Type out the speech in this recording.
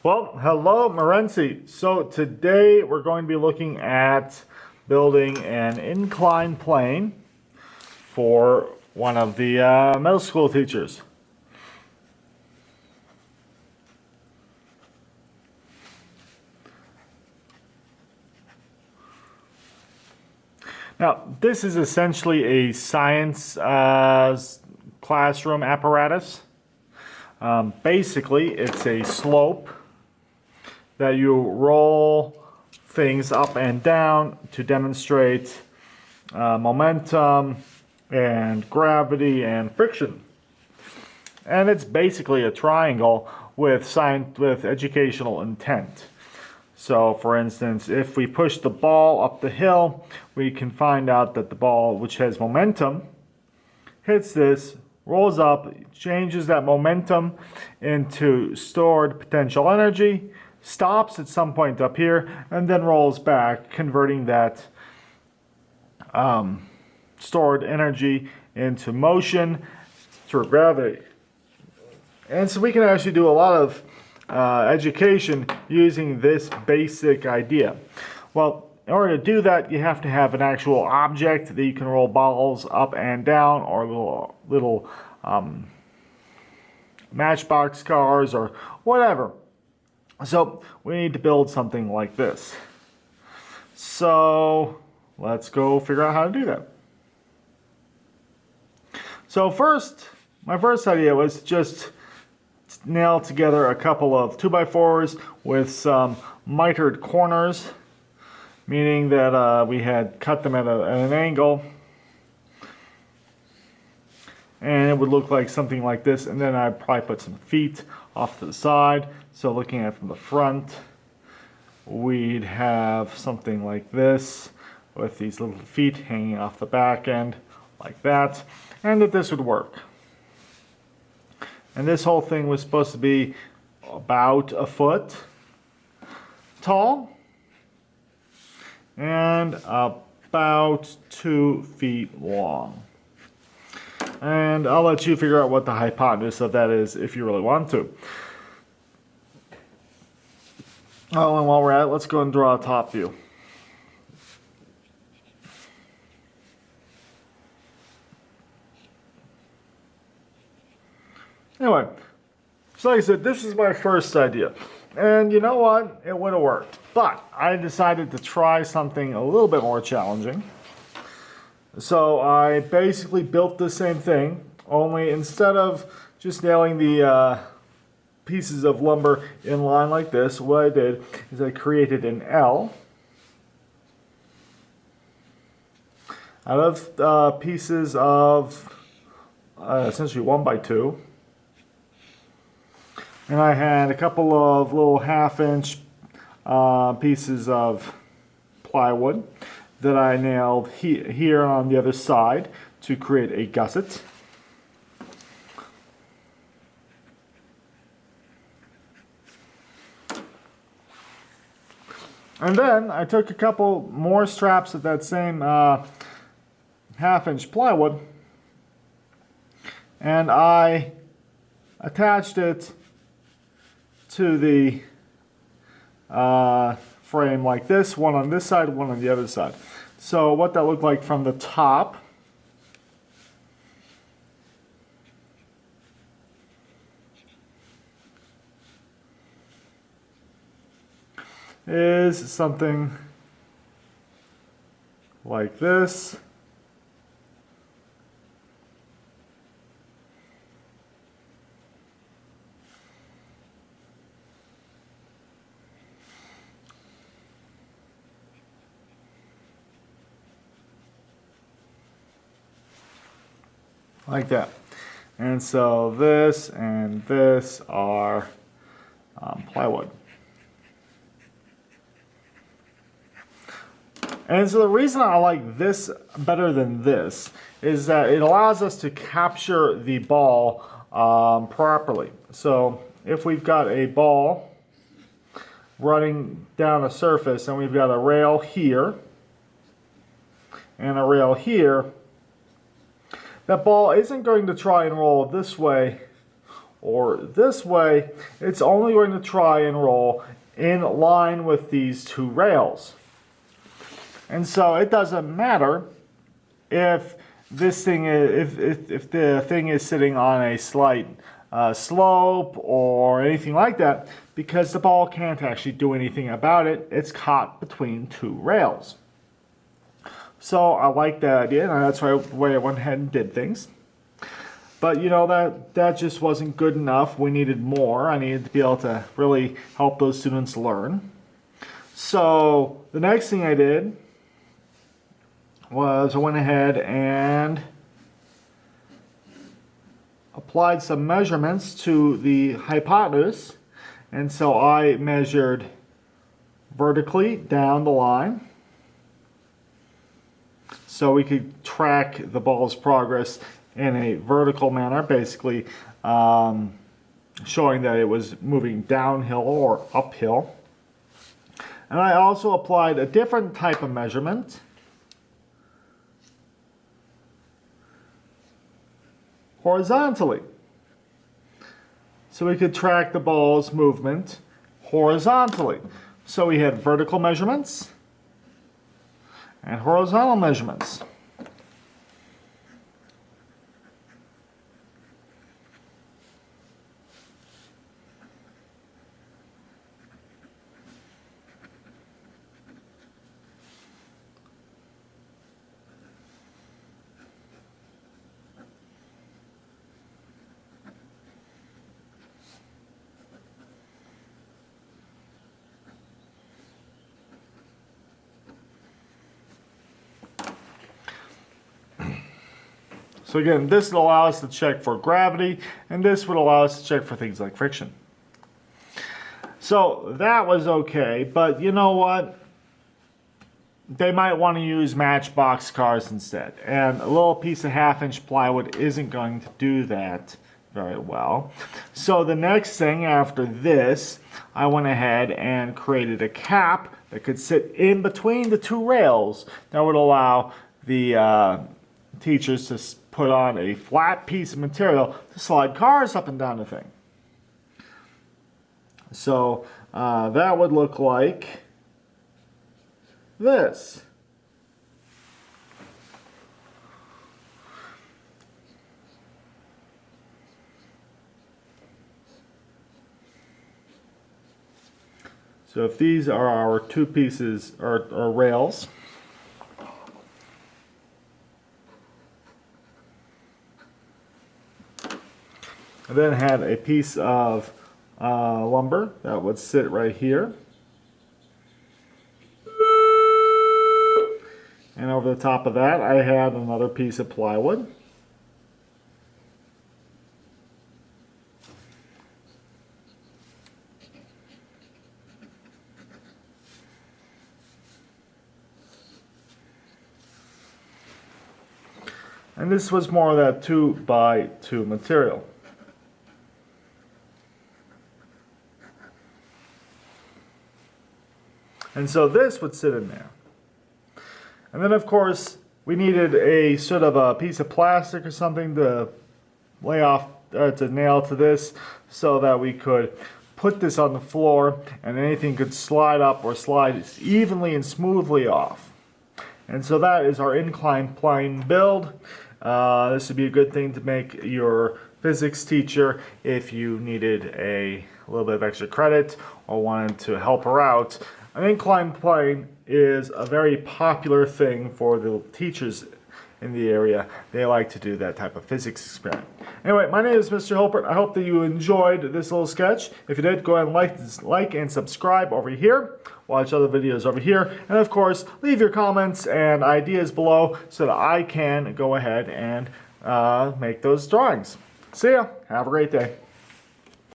Well, hello, Morenci. So today we're going to be looking at building an incline plane for one of the middle school teachers. Now, this is essentially a science classroom apparatus. Basically, it's a slope that you roll things up and down to demonstrate momentum and gravity and friction. And it's basically a triangle with educational intent. So, for instance, if we push the ball up the hill, we can find out that the ball, which has momentum, hits this, rolls up, changes that momentum into stored potential energy, stops at some point up here, and then rolls back, converting that stored energy into motion through gravity. And so we can actually do a lot of education using this basic idea. Well, in order to do that, you have to have an actual object that you can roll balls up and down, or little matchbox cars or whatever. So we need to build something like this. So let's go figure out how to do that. So my first idea was just nail together a couple of 2x4s with some mitered corners, meaning that we had cut them at an angle, and it would look like something like this. And then I'd probably put some feet off to the side. So looking at it from the front, we'd have something like this with these little feet hanging off the back end like that, and that this would work. And this whole thing was supposed to be about a foot tall and about 2 feet long. And I'll let you figure out what the hypotenuse of that is if you really want to. Oh, and while we're at it, let's go and draw a top view. Anyway, so like I said, this is my first idea. And you know what? It would have worked. But I decided to try something a little bit more challenging. So I basically built the same thing, only instead of just nailing the pieces of lumber in line like this, what I did is I created an L out of pieces of essentially 1x2. And I had a couple of little 1/2-inch pieces of plywood that I nailed here on the other side to create a gusset. And then I took a couple more straps of that same 1/2-inch plywood, and I attached it to the frame like this, one on this side, one on the other side. So what that looked like from the top is something like this. Like that. And so this and this are plywood. And so the reason I like this better than this is that it allows us to capture the ball properly. So if we've got a ball running down a surface and we've got a rail here and a rail here, that ball isn't going to try and roll this way or this way, it's only going to try and roll in line with these two rails. And so it doesn't matter if this thing is, if the thing is sitting on a slight slope or anything like that, because the ball can't actually do anything about it. It's caught between two rails. So I like that idea, and that's why I went ahead and did things. But you know, that just wasn't good enough. We needed more. I needed to be able to really help those students learn. So the next thing I did was I went ahead and applied some measurements to the hypotenuse. And so I measured vertically down the line so we could track the ball's progress in a vertical manner, basically showing that it was moving downhill or uphill. And I also applied a different type of measurement horizontally, so we could track the ball's movement horizontally. So we had vertical measurements and horizontal measurements. So again, this would allow us to check for gravity, and this would allow us to check for things like friction. So that was okay, but you know what? They might want to use Matchbox cars instead. And a little piece of 1/2-inch plywood isn't going to do that very well. So the next thing after this, I went ahead and created a cap that could sit in between the two rails that would allow the teachers to put on a flat piece of material to slide cars up and down the thing. So that would look like this. So if these are our two pieces or rails, I then had a piece of lumber that would sit right here. And over the top of that, I had another piece of plywood. And this was more of that 2x2 material. And so this would sit in there. And then of course we needed a sort of a piece of plastic or something to lay off, to nail to this, so that we could put this on the floor and anything could slide up or slide evenly and smoothly off. And so that is our incline plane build. This would be a good thing to make your physics teacher if you needed a little bit of extra credit or wanted to help her out. An incline plane is a very popular thing for the teachers in the area. They like to do that type of physics experiment. Anyway, my name is Mr. Hilpert. I hope that you enjoyed this little sketch. If you did, go ahead and like and subscribe over here. Watch other videos over here. And of course, leave your comments and ideas below so that I can go ahead and make those drawings. See ya. Have a great day.